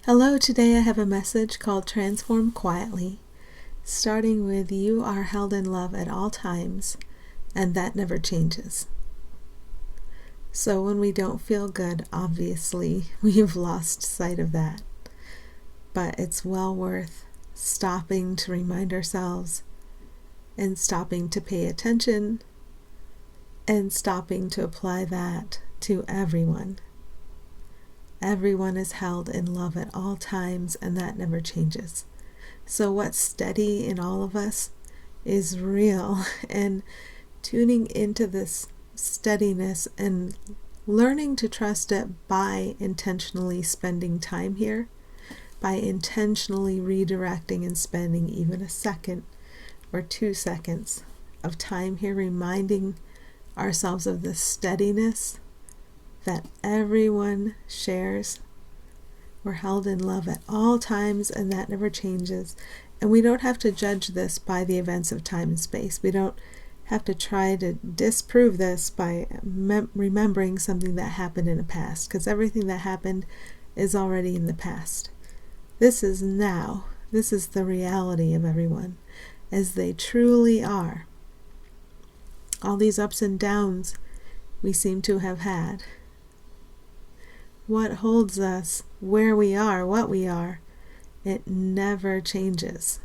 Hello, today I have a message called Transform Quietly, starting with you are held in love at all times, and that never changes. So when we don't feel good, obviously, we've lost sight of that. But it's well worth stopping to remind ourselves and stopping to pay attention and stopping to apply that to everyone. Everyone is held in love at all times, and that never changes. So what's steady in all of us is real, and tuning into this steadiness and learning to trust it by intentionally spending time here, by intentionally redirecting and spending even a second or 2 seconds of time here, reminding ourselves of the steadiness that everyone shares. We're held in love at all times, and that never changes. And we don't have to judge this by the events of time and space. We don't have to try to disprove this by remembering something that happened in the past, because everything that happened is already in the past. This is now. This is the reality of everyone as they truly are. All these ups and downs we seem to have had. What holds us, where we are, what we are, it never changes.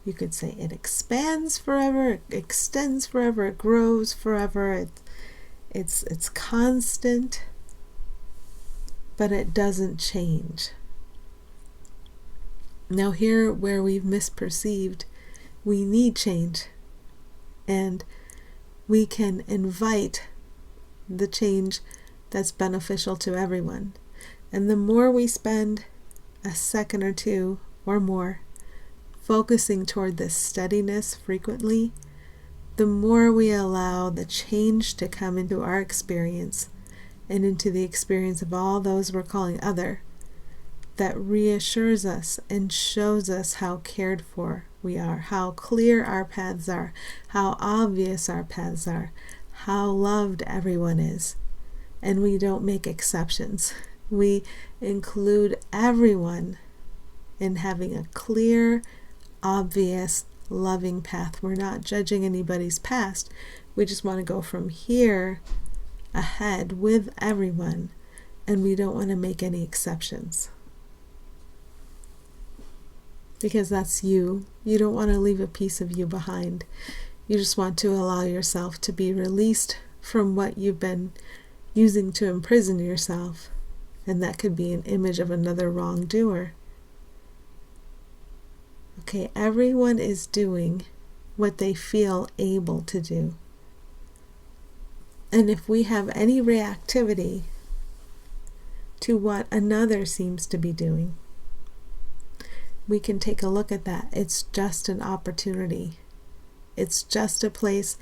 You could say it expands forever, it extends forever, it grows forever, it's constant, but it doesn't change. Now here where we've misperceived, we need change, and we can invite the change that's beneficial to everyone. And the more we spend a second or two or more focusing toward this steadiness frequently, the more we allow the change to come into our experience and into the experience of all those we're calling other, that reassures us and shows us how cared for we are, how clear our paths are, how obvious our paths are, how loved everyone is. And we don't make exceptions. We include everyone in having a clear, obvious, loving path. We're not judging anybody's past. We just want to go from here ahead with everyone, and we don't want to make any exceptions. Because that's you. You don't want to leave a piece of you behind. You just want to allow yourself to be released from what you've been using to imprison yourself, and that could be an image of another wrongdoer. Okay, everyone is doing what they feel able to do. And if we have any reactivity to what another seems to be doing, we can take a look at that. It's just an opportunity. It's just a place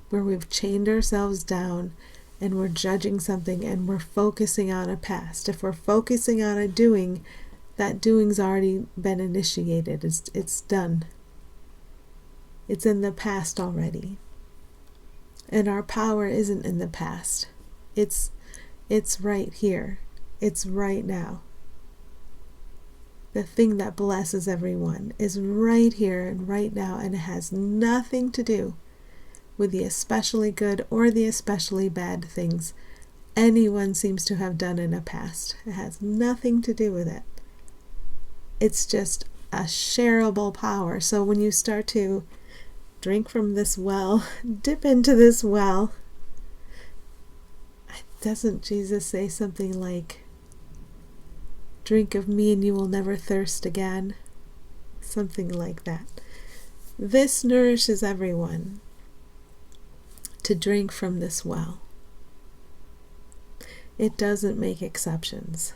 where we've chained ourselves down and we're judging something and we're focusing on a past. If we're focusing on a doing, that doing's already been initiated. It's done. It's in the past already. And our power isn't in the past. It's right here. It's right now. The thing that blesses everyone is right here and right now, and it has nothing to do with the especially good or the especially bad things anyone seems to have done in the past. It has nothing to do with it. It's just a shareable power. So when you start to drink from this well, dip into this well, doesn't Jesus say something like, "Drink of me and you will never thirst again"? Something like that. This nourishes everyone to drink from this well. It doesn't make exceptions.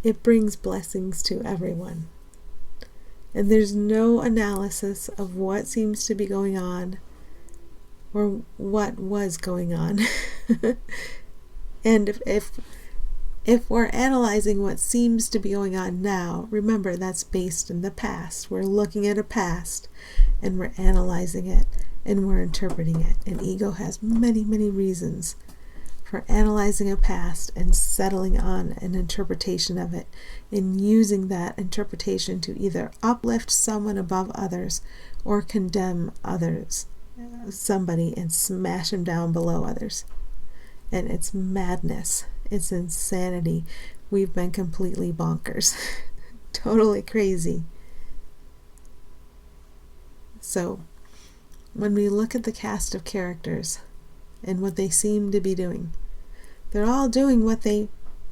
It brings blessings to everyone. And there's no analysis of what seems to be going on or what was going on. And if we're analyzing what seems to be going on now, remember that's based in the past. We're looking at a past and we're analyzing it and we're interpreting it. And ego has many, many reasons for analyzing a past and settling on an interpretation of it, and using that interpretation to either uplift someone above others or condemn somebody, and smash them down below others. And it's madness. It's insanity. We've been completely bonkers. Totally crazy. So, when we look at the cast of characters and what they seem to be doing, they're all doing what they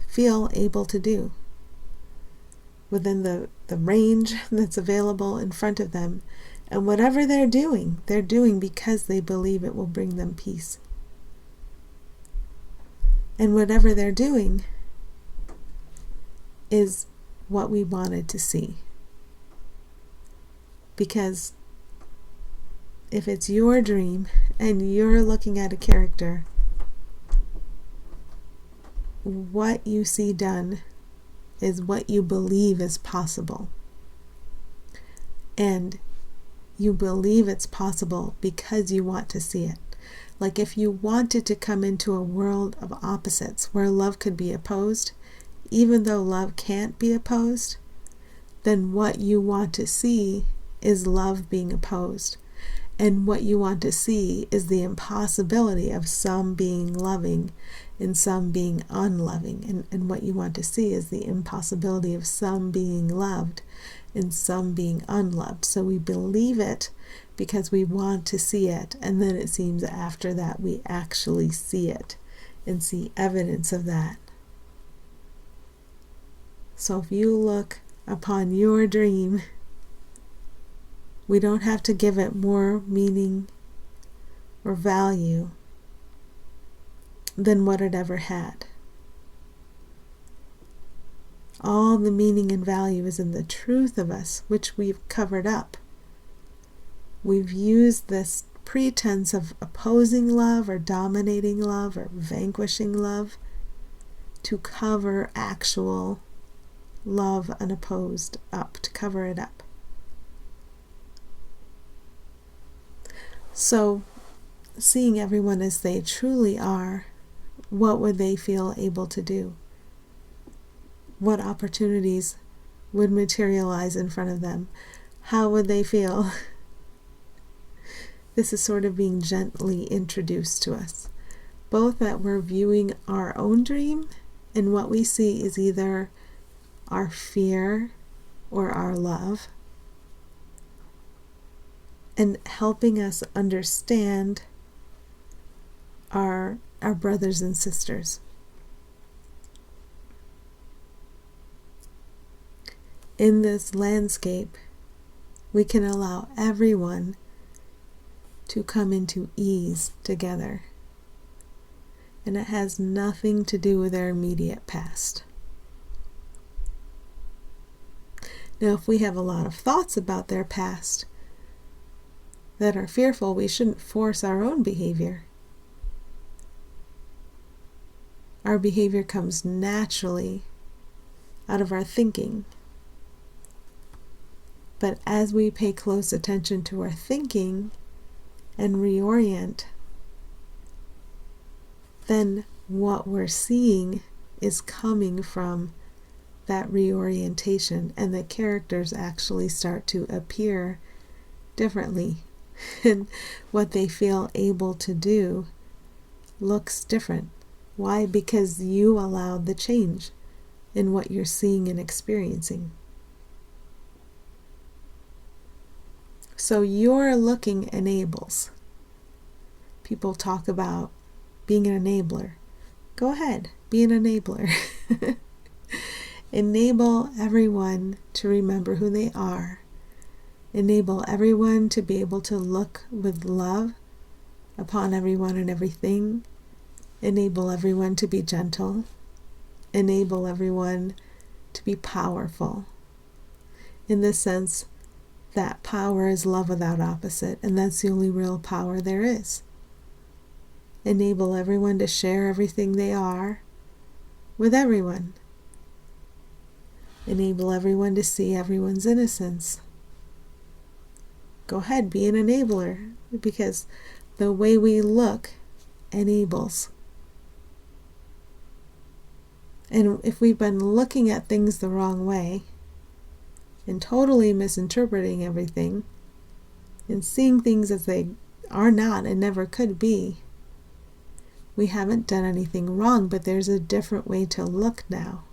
feel able to do within the range that's available in front of them. And whatever they're doing because they believe it will bring them peace. And whatever they're doing is what we wanted to see. Because if it's your dream and you're looking at a character, what you see done is what you believe is possible. And you believe it's possible because you want to see it. Like if you wanted to come into a world of opposites where love could be opposed, even though love can't be opposed, then what you want to see is love being opposed. And what you want to see is the impossibility of some being loving and some being unloving. And what you want to see is the impossibility of some being loved and some being unloved. So we believe it because we want to see it, and then it seems after that we actually see it and see evidence of that. So if you look upon your dream, we don't have to give it more meaning or value than what it ever had. All the meaning and value is in the truth of us, which we've covered up. We've used this pretense of opposing love or dominating love or vanquishing love to cover actual love unopposed up, to cover it up. So, seeing everyone as they truly are, what would they feel able to do? What opportunities would materialize in front of them? How would they feel? This is sort of being gently introduced to us. Both that we're viewing our own dream, and what we see is either our fear or our love, and helping us understand our brothers and sisters. In this landscape, we can allow everyone to come into ease together. And it has nothing to do with their immediate past. Now, if we have a lot of thoughts about their past that are fearful, we shouldn't force our own behavior. Our behavior comes naturally out of our thinking. But as we pay close attention to our thinking and reorient, then what we're seeing is coming from that reorientation, and the characters actually start to appear differently. And what they feel able to do looks different. Why? Because you allowed the change in what you're seeing and experiencing. So your looking enables. People talk about being an enabler. Go ahead, be an enabler. Enable everyone to remember who they are. Enable everyone to be able to look with love upon everyone and everything. Enable everyone to be gentle. Enable everyone to be powerful. In the sense that power is love without opposite, and that's the only real power there is. Enable everyone to share everything they are with everyone. Enable everyone to see everyone's innocence. Go ahead, be an enabler, because the way we look enables. And if we've been looking at things the wrong way and totally misinterpreting everything and seeing things as they are not and never could be, we haven't done anything wrong, but there's a different way to look now.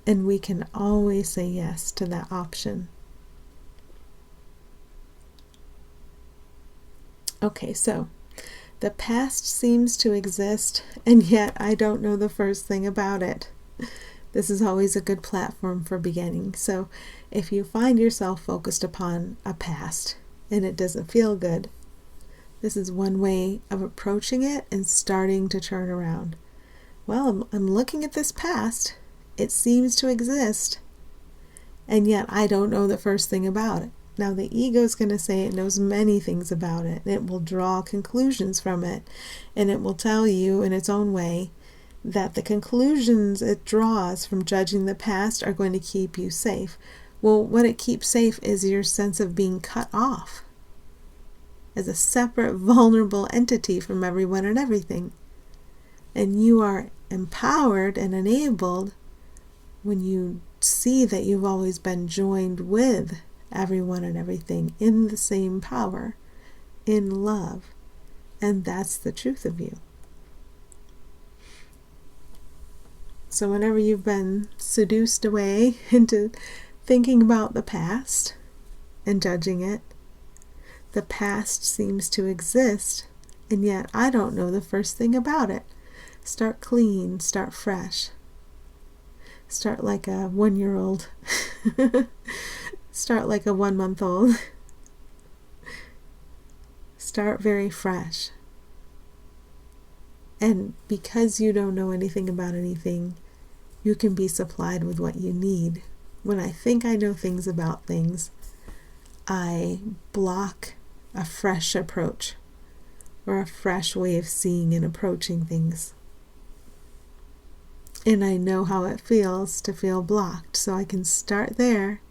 And we can always say yes to that option. Okay, so the past seems to exist, and yet I don't know the first thing about it. This is always a good platform for beginning. So if you find yourself focused upon a past and it doesn't feel good, this is one way of approaching it and starting to turn around. Well, I'm looking at this past. It seems to exist, and yet I don't know the first thing about it. Now, the ego is going to say it knows many things about it, and it will draw conclusions from it, and it will tell you in its own way that the conclusions it draws from judging the past are going to keep you safe. Well, what it keeps safe is your sense of being cut off as a separate, vulnerable entity from everyone and everything. And you are empowered and enabled when you see that you've always been joined with everyone and everything in the same power, in love. And that's the truth of you. So whenever you've been seduced away into thinking about the past and judging it, the past seems to exist, and yet I don't know the first thing about it. Start clean, start fresh. Start like a 1-year-old. Start like a 1-month-old. Start very fresh. And because you don't know anything about anything, you can be supplied with what you need. When I think I know things about things, I block a fresh approach or a fresh way of seeing and approaching things. And I know how it feels to feel blocked, so I can start there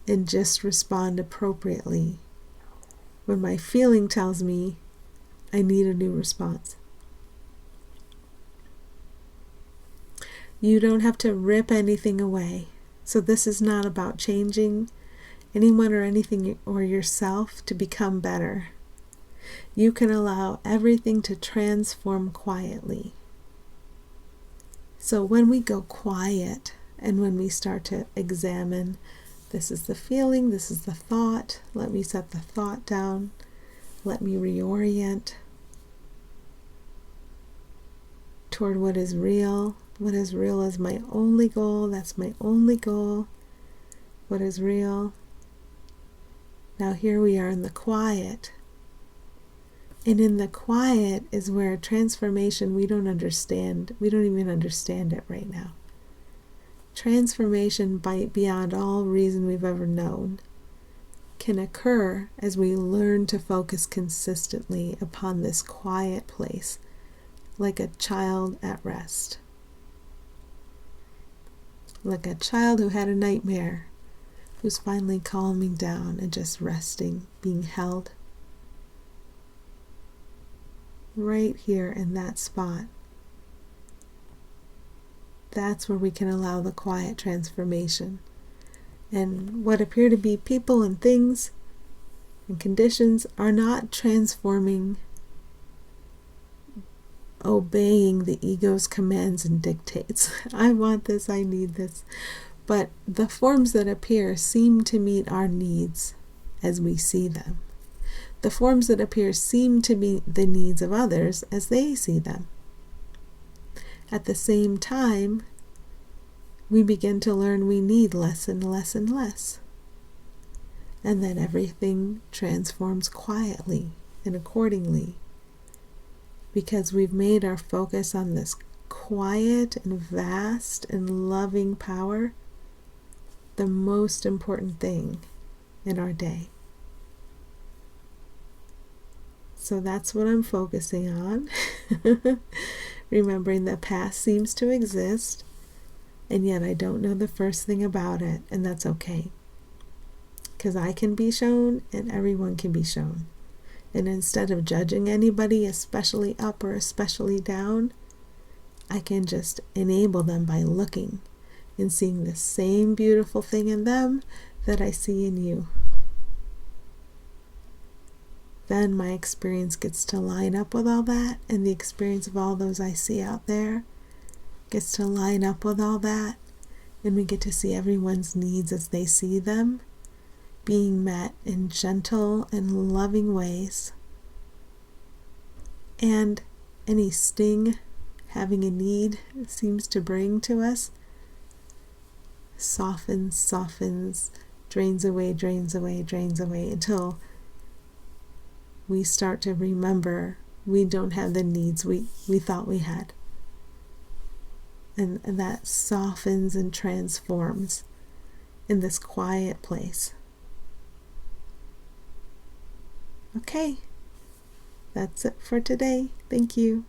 and just respond appropriately when my feeling tells me I need a new response. You don't have to rip anything away. So this is not about changing anyone or anything or yourself to become better. You can allow everything to transform quietly. So when we go quiet and when we start to examine, this is the feeling, this is the thought, let me set the thought down, let me reorient toward what is real. What is real is my only goal, that's my only goal. What is real? Now here we are in the quiet. And in the quiet is where transformation we don't understand. We don't even understand it right now. Transformation beyond all reason we've ever known can occur as we learn to focus consistently upon this quiet place, like a child at rest. Like a child who had a nightmare, who's finally calming down and just resting, being held. Right here in that spot. That's where we can allow the quiet transformation. And what appear to be people and things and conditions are not transforming, obeying the ego's commands and dictates. I want this, I need this. But the forms that appear seem to meet our needs as we see them. The forms that appear seem to meet the needs of others as they see them. At the same time, we begin to learn we need less and less and less. And then everything transforms quietly and accordingly, because we've made our focus on this quiet and vast and loving power the most important thing in our day. So that's what I'm focusing on. Remembering that past seems to exist, and yet I don't know the first thing about it, and that's okay. Because I can be shown, and everyone can be shown. And instead of judging anybody, especially up or especially down, I can just enable them by looking and seeing the same beautiful thing in them that I see in you. Then my experience gets to line up with all that, and the experience of all those I see out there gets to line up with all that, and we get to see everyone's needs as they see them, being met in gentle and loving ways. And any sting having a need seems to bring to us softens, drains away until we start to remember we don't have the needs we thought we had. And that softens and transforms in this quiet place. Okay, that's it for today. Thank you.